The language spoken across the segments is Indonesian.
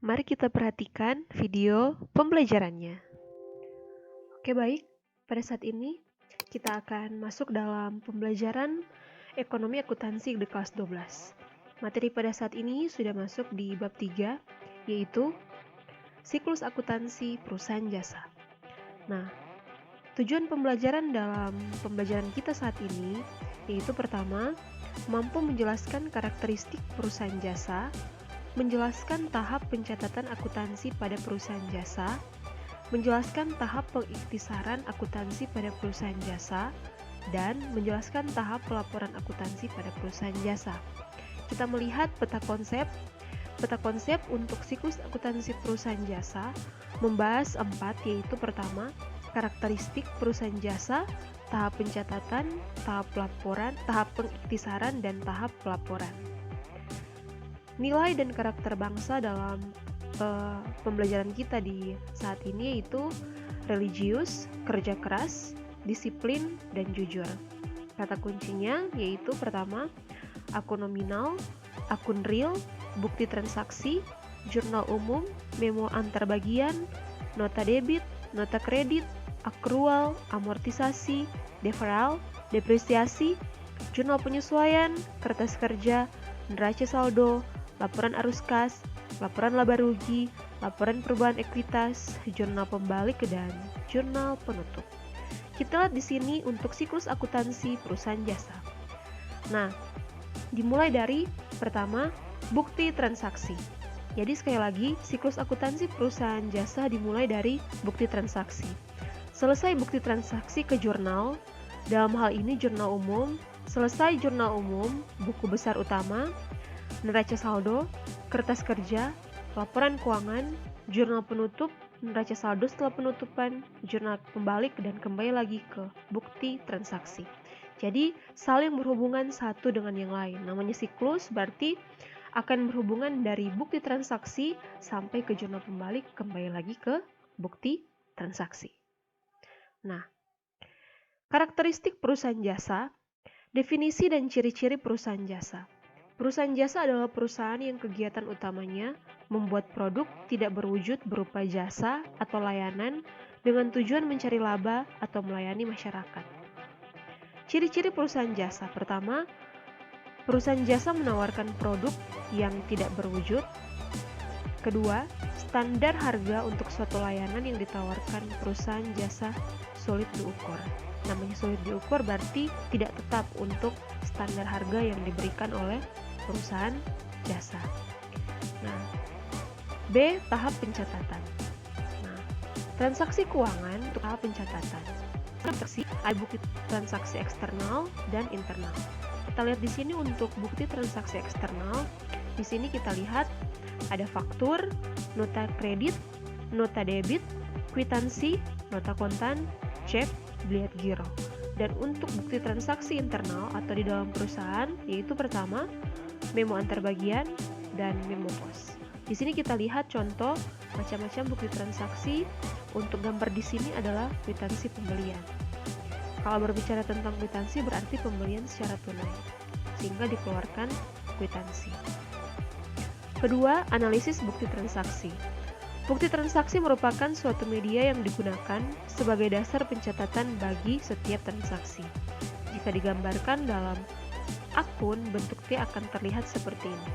Mari kita perhatikan video pembelajarannya. Oke, baik. Pada saat ini kita akan masuk dalam pembelajaran ekonomi akuntansi di kelas 12. Materi pada saat ini sudah masuk di bab 3, yaitu siklus akuntansi perusahaan jasa. Nah, tujuan pembelajaran dalam pembelajaran kita saat ini yaitu pertama, mampu menjelaskan karakteristik perusahaan jasa, menjelaskan tahap pencatatan akuntansi pada perusahaan jasa, menjelaskan tahap pengiktisaran akuntansi pada perusahaan jasa, dan menjelaskan tahap pelaporan akuntansi pada perusahaan jasa. Kita melihat peta konsep. Peta konsep untuk siklus akuntansi perusahaan jasa membahas 4, yaitu pertama, karakteristik perusahaan jasa, tahap pencatatan, tahap pelaporan, tahap pengiktisaran, dan tahap pelaporan. Nilai dan karakter bangsa dalam pembelajaran kita di saat ini yaitu religius, kerja keras, disiplin, dan jujur. Kata kuncinya yaitu pertama, akun nominal, akun real, bukti transaksi, jurnal umum, memo antar bagian, nota debit, nota kredit, akrual, amortisasi, deferral, depresiasi, jurnal penyesuaian, kertas kerja, neraca saldo, laporan arus kas, laporan laba rugi, laporan perubahan ekuitas, jurnal pembalik, dan jurnal penutup. Kita lihat di sini untuk siklus akuntansi perusahaan jasa. Nah, dimulai dari pertama, bukti transaksi. Jadi sekali lagi, siklus akuntansi perusahaan jasa dimulai dari bukti transaksi. Selesai bukti transaksi ke jurnal, dalam hal ini jurnal umum. Selesai jurnal umum, buku besar utama, neraca saldo, kertas kerja, laporan keuangan, jurnal penutup, neraca saldo setelah penutupan, jurnal pembalik, dan kembali lagi ke bukti transaksi. Jadi saling berhubungan satu dengan yang lain. Namanya siklus berarti akan berhubungan dari bukti transaksi sampai ke jurnal pembalik, kembali lagi ke bukti transaksi. Nah, karakteristik perusahaan jasa, definisi dan ciri-ciri perusahaan jasa. Perusahaan jasa adalah perusahaan yang kegiatan utamanya membuat produk tidak berwujud berupa jasa atau layanan dengan tujuan mencari laba atau melayani masyarakat. Ciri-ciri perusahaan jasa. Pertama, perusahaan jasa menawarkan produk yang tidak berwujud. Kedua, standar harga untuk suatu layanan yang ditawarkan perusahaan jasa sulit diukur. Namanya sulit diukur berarti tidak tetap untuk standar harga yang diberikan oleh perusahaan jasa. Nah, B. Tahap pencatatan. Nah, transaksi keuangan untuk tahap pencatatan. Transaksi ada bukti transaksi eksternal dan internal. Kita lihat di sini untuk bukti transaksi eksternal. Di sini kita lihat ada faktur, nota kredit, nota debit, kwitansi, nota kontan, cek, biliet giro. Dan untuk bukti transaksi internal atau di dalam perusahaan yaitu pertama, memo antar bagian dan memo pos. Di sini kita lihat contoh macam-macam bukti transaksi. Untuk gambar di sini adalah kwitansi pembelian. Kalau berbicara tentang kwitansi berarti pembelian secara tunai, sehingga dikeluarkan kwitansi. Kedua, analisis bukti transaksi. Bukti transaksi merupakan suatu media yang digunakan sebagai dasar pencatatan bagi setiap transaksi. Jika digambarkan dalam akun, bentuk T akan terlihat seperti ini.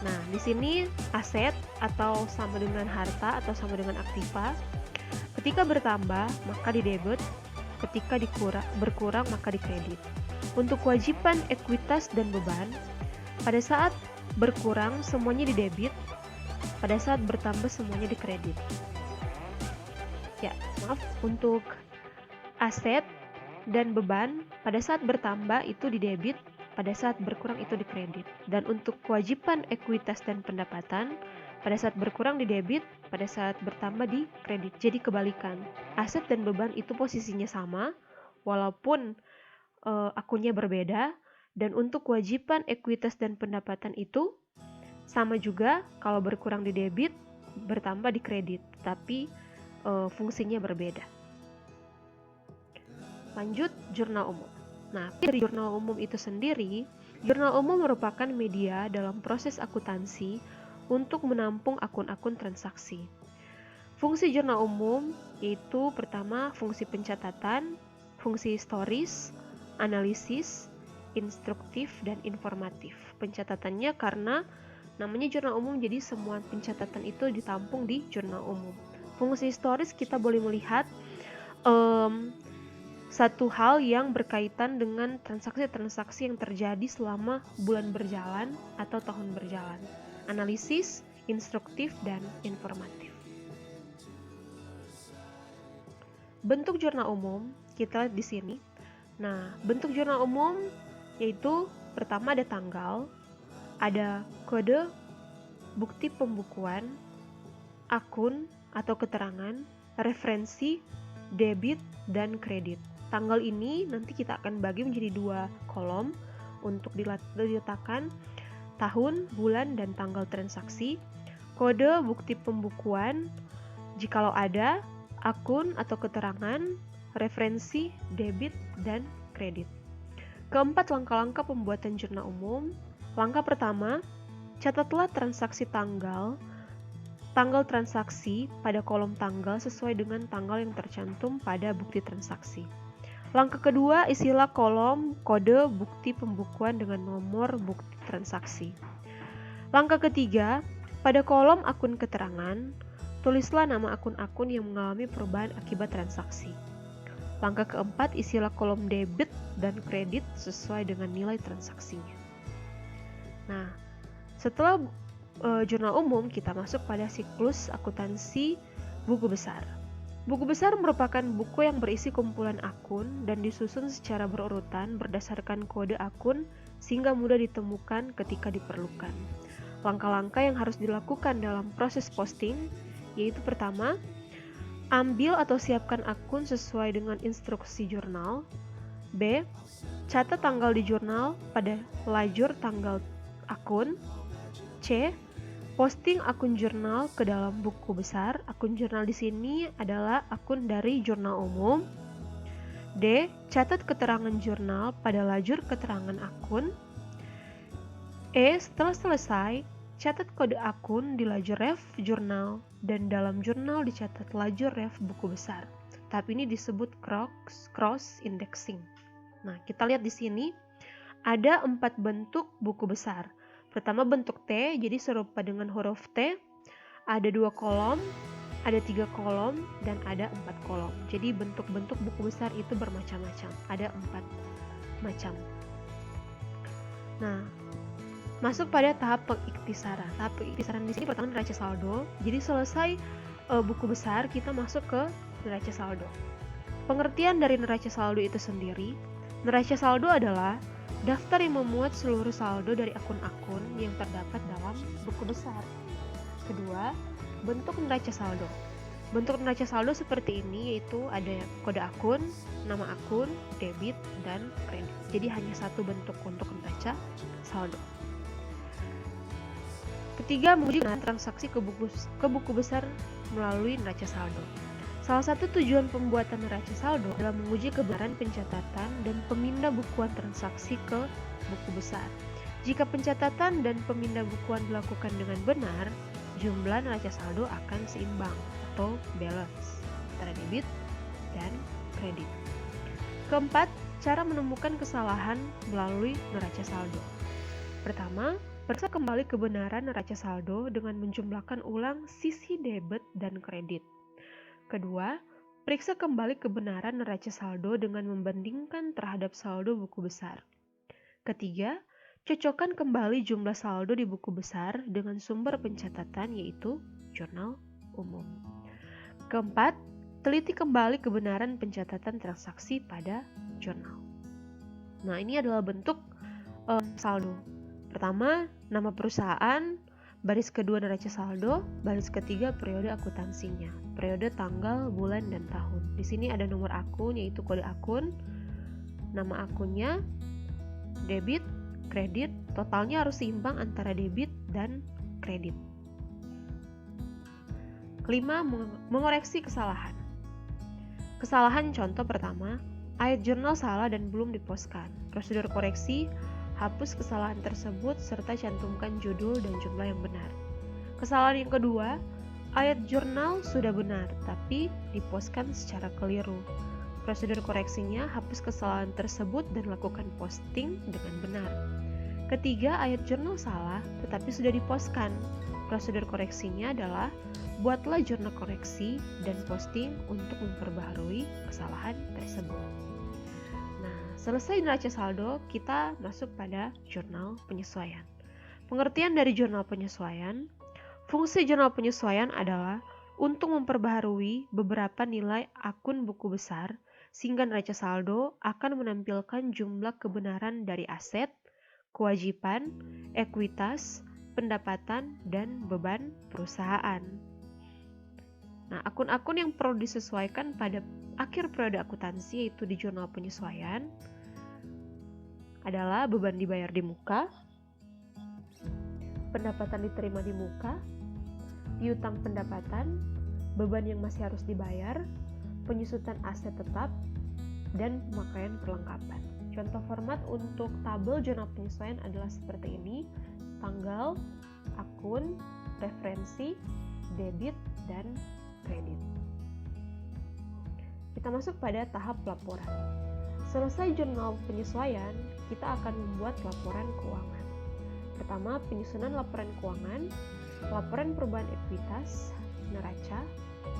Nah, di sini aset atau sama dengan harta atau sama dengan aktiva. Ketika bertambah, maka didebit. Ketika berkurang, maka dikredit. Untuk kewajiban ekuitas dan beban, pada saat berkurang semuanya didebit, pada saat bertambah semuanya dikredit. Ya, maaf, untuk aset dan beban pada saat bertambah itu didebit, pada saat berkurang itu dikredit. Dan untuk kewajiban ekuitas dan pendapatan, pada saat berkurang didebit, pada saat bertambah dikredit. Jadi kebalikan, aset dan beban itu posisinya sama walaupun akunnya berbeda. Dan untuk kewajiban ekuitas dan pendapatan itu sama juga, kalau berkurang didebit, bertambah dikredit, tapi fungsinya berbeda. Lanjut, jurnal umum. Nah, dari jurnal umum itu sendiri, jurnal umum merupakan media dalam proses akuntansi untuk menampung akun-akun transaksi. Fungsi jurnal umum yaitu pertama fungsi pencatatan, fungsi historis, analisis, instruktif, dan informatif. Pencatatannya karena namanya jurnal umum, jadi semua pencatatan itu ditampung di jurnal umum. Fungsi historis kita boleh melihat satu hal yang berkaitan dengan transaksi-transaksi yang terjadi selama bulan berjalan atau tahun berjalan. Analisis, instruktif, dan informatif. Bentuk jurnal umum kita lihat di sini. Nah, bentuk jurnal umum yaitu pertama ada tanggal, ada kode, bukti pembukuan, akun atau keterangan, referensi, debit, dan kredit. Tanggal ini nanti kita akan bagi menjadi 2 kolom untuk diletakkan tahun, bulan, dan tanggal transaksi. Kode bukti pembukuan, jikalau ada, akun atau keterangan, referensi, debit, dan kredit. Keempat, langkah-langkah pembuatan jurnal umum. Langkah pertama, catatlah transaksi tanggal transaksi pada kolom tanggal sesuai dengan tanggal yang tercantum pada bukti transaksi. Langkah kedua, isilah kolom kode bukti pembukuan dengan nomor bukti transaksi. Langkah ketiga, pada kolom akun keterangan, tulislah nama akun-akun yang mengalami perubahan akibat transaksi. Langkah keempat, isilah kolom debit dan kredit sesuai dengan nilai transaksinya. Nah, setelah jurnal umum, kita masuk pada siklus akuntansi buku besar. Buku besar merupakan buku yang berisi kumpulan akun dan disusun secara berurutan berdasarkan kode akun sehingga mudah ditemukan ketika diperlukan. Langkah-langkah yang harus dilakukan dalam proses posting yaitu pertama, ambil atau siapkan akun sesuai dengan instruksi jurnal. B. Catat tanggal di jurnal pada lajur tanggal akun. C. Posting akun jurnal ke dalam buku besar. Akun jurnal di sini adalah akun dari jurnal umum. D. Catat keterangan jurnal pada lajur keterangan akun. E. Setelah selesai, catat kode akun di lajur ref jurnal dan dalam jurnal dicatat lajur ref buku besar. Tahap ini disebut cross indexing. Nah, kita lihat di sini ada 4 bentuk buku besar. Pertama bentuk T, jadi serupa dengan huruf T. Ada 2 kolom, ada 3 kolom, dan ada 4 kolom. Jadi bentuk-bentuk buku besar itu bermacam-macam. Ada 4 macam. Nah, masuk pada tahap pengiktisaran. Tahap pengiktisaran di sini pertama neraca saldo. Jadi selesai buku besar, kita masuk ke neraca saldo. Pengertian dari neraca saldo itu sendiri. Neraca saldo adalah daftar yang memuat seluruh saldo dari akun-akun yang terdapat dalam buku besar. Kedua, bentuk neraca saldo. Bentuk neraca saldo seperti ini yaitu ada kode akun, nama akun, debit, dan kredit. Jadi hanya satu bentuk untuk neraca saldo. Ketiga, menguji transaksi ke buku besar melalui neraca saldo. Salah satu tujuan pembuatan neraca saldo adalah menguji kebenaran pencatatan dan pemindah bukuan transaksi ke buku besar. Jika pencatatan dan pemindah bukuan dilakukan dengan benar, jumlah neraca saldo akan seimbang atau balance antara debit dan kredit. Keempat, cara menemukan kesalahan melalui neraca saldo. Pertama, periksa kembali kebenaran neraca saldo dengan menjumlahkan ulang sisi debit dan kredit. Kedua, periksa kembali kebenaran neraca saldo dengan membandingkan terhadap saldo buku besar. Ketiga, cocokkan kembali jumlah saldo di buku besar dengan sumber pencatatan yaitu jurnal umum. Keempat, teliti kembali kebenaran pencatatan transaksi pada jurnal. Nah, ini adalah bentuk saldo. Pertama, nama perusahaan, baris kedua neraca saldo, baris ketiga periode akuntansinya, periode tanggal, bulan, dan tahun. Di sini ada nomor akun yaitu kode akun, nama akunnya, debit, kredit, totalnya harus seimbang antara debit dan kredit. Kelima, mengoreksi kesalahan. Kesalahan contoh pertama, ayat jurnal salah dan belum dipostkan. Prosedur koreksi, hapus kesalahan tersebut serta cantumkan judul dan jumlah yang benar. Kesalahan yang kedua, ayat jurnal sudah benar tapi diposkan secara keliru. Prosedur koreksinya, hapus kesalahan tersebut dan lakukan posting dengan benar. Ketiga, ayat jurnal salah tetapi sudah diposkan. Prosedur koreksinya adalah buatlah jurnal koreksi dan posting untuk memperbaharui kesalahan tersebut. Nah, selesai neraca saldo, kita masuk pada jurnal penyesuaian. Pengertian dari jurnal penyesuaian, fungsi jurnal penyesuaian adalah untuk memperbaharui beberapa nilai akun buku besar sehingga neraca saldo akan menampilkan jumlah kebenaran dari aset, kewajiban, ekuitas, pendapatan, dan beban perusahaan. Nah, akun-akun yang perlu disesuaikan pada akhir periode akuntansi yaitu di jurnal penyesuaian adalah beban dibayar di muka, pendapatan diterima di muka, piutang pendapatan, beban yang masih harus dibayar, penyusutan aset tetap, dan pemakaian perlengkapan. Contoh format untuk tabel jurnal penyesuaian adalah seperti ini: tanggal, akun, referensi, debit, dan kredit. Kita masuk pada tahap laporan. Selesai jurnal penyesuaian, kita akan membuat laporan keuangan. Pertama, penyusunan laporan keuangan, laporan perubahan ekuitas, neraca,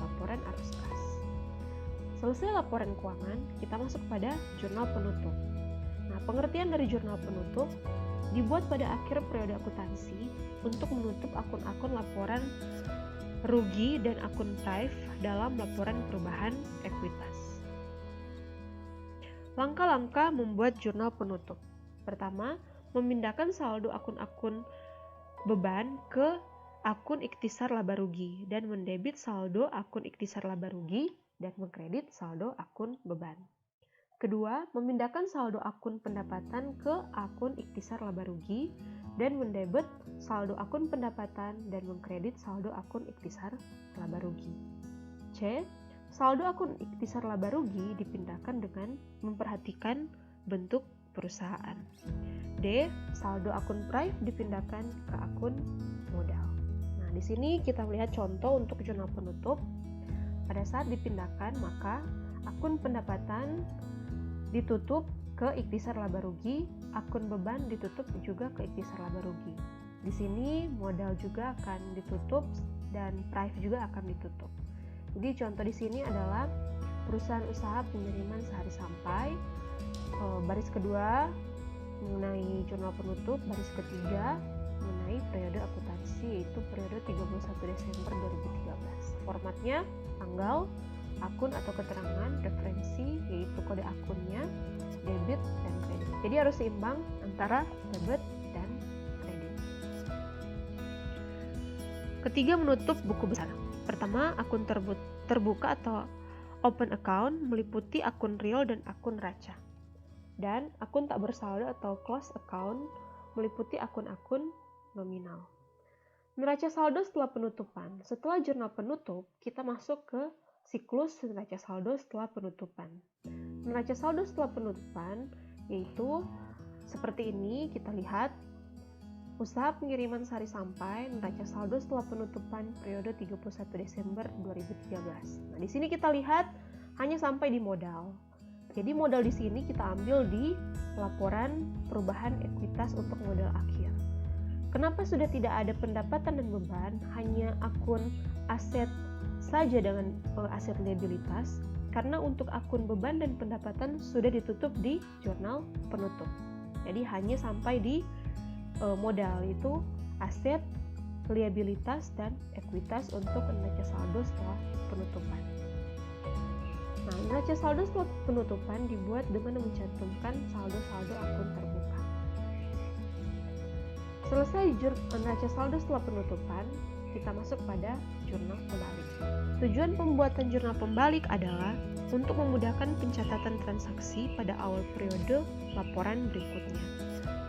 laporan arus kas. Selesai laporan keuangan, kita masuk pada jurnal penutup. Nah, pengertian dari jurnal penutup dibuat pada akhir periode akuntansi untuk menutup akun-akun laporan rugi dan akun prive dalam laporan perubahan ekuitas. Langkah-langkah membuat jurnal penutup. Pertama, memindahkan saldo akun-akun beban ke akun ikhtisar laba rugi dan mendebit saldo akun ikhtisar laba rugi dan mengkredit saldo akun beban. Kedua, memindahkan saldo akun pendapatan ke akun ikhtisar laba rugi dan mendebit saldo akun pendapatan dan mengkredit saldo akun ikhtisar laba rugi. C. Saldo akun ikhtisar laba rugi dipindahkan dengan memperhatikan bentuk perusahaan. D. Saldo akun prive dipindahkan ke akun modal. Nah, di sini kita melihat contoh untuk jurnal penutup. Pada saat dipindahkan, maka akun pendapatan ditutup ke ikhtisar laba rugi, akun beban ditutup juga ke ikhtisar laba rugi. Di sini modal juga akan ditutup dan prive juga akan ditutup. Jadi contoh di sini adalah perusahaan usaha pengiriman sehari sampai. Baris kedua mengenai jurnal penutup, baris ketiga mengenai periode akuntansi yaitu periode 31 Desember 2013. Formatnya tanggal, akun atau keterangan, referensi yaitu kode akunnya, debit dan kredit. Jadi harus seimbang antara debit dan kredit. Ketiga, menutup buku besar. Pertama, akun terbuka atau open account meliputi akun real dan akun neraca. Dan akun tak bersaldo atau close account meliputi akun-akun nominal. Neraca saldo setelah penutupan. Setelah jurnal penutup, kita masuk ke siklus neraca saldo setelah penutupan. Neraca saldo setelah penutupan yaitu seperti ini. Kita lihat usaha pengiriman sehari sampai, neraca saldo setelah penutupan periode 31 Desember 2013. Nah, di sini kita lihat hanya sampai di modal. Jadi modal di sini kita ambil di laporan perubahan ekuitas untuk modal akhir. Kenapa sudah tidak ada pendapatan dan beban, hanya akun aset saja dengan aset liabilitas? Karena untuk akun beban dan pendapatan sudah ditutup di jurnal penutup. Jadi hanya sampai di modal, itu aset, liabilitas, dan ekuitas untuk neraca saldo setelah penutupan. Nah, neraca saldo setelah penutupan dibuat dengan mencantumkan saldo-saldo akun terbuka. Selesai neraca saldo setelah penutupan, kita masuk pada jurnal pembalik. Tujuan pembuatan jurnal pembalik adalah untuk memudahkan pencatatan transaksi pada awal periode laporan berikutnya.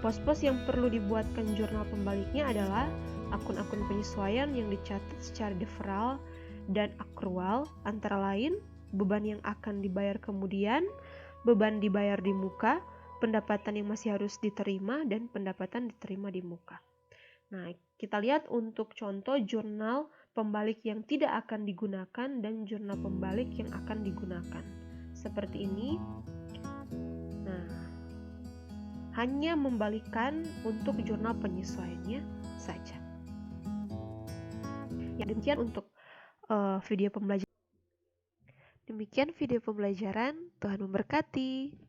Pos-pos yang perlu dibuatkan jurnal pembaliknya adalah akun-akun penyesuaian yang dicatat secara deferral dan akrual, antara lain beban yang akan dibayar kemudian, beban dibayar di muka, pendapatan yang masih harus diterima, dan pendapatan diterima di muka. Nah, Kita lihat untuk contoh jurnal pembalik yang tidak akan digunakan dan jurnal pembalik yang akan digunakan. Seperti ini. Nah, hanya membalikan untuk jurnal penyesuaiannya saja. Ya, demikian untuk video pembelajaran. Demikian video pembelajaran. Tuhan memberkati.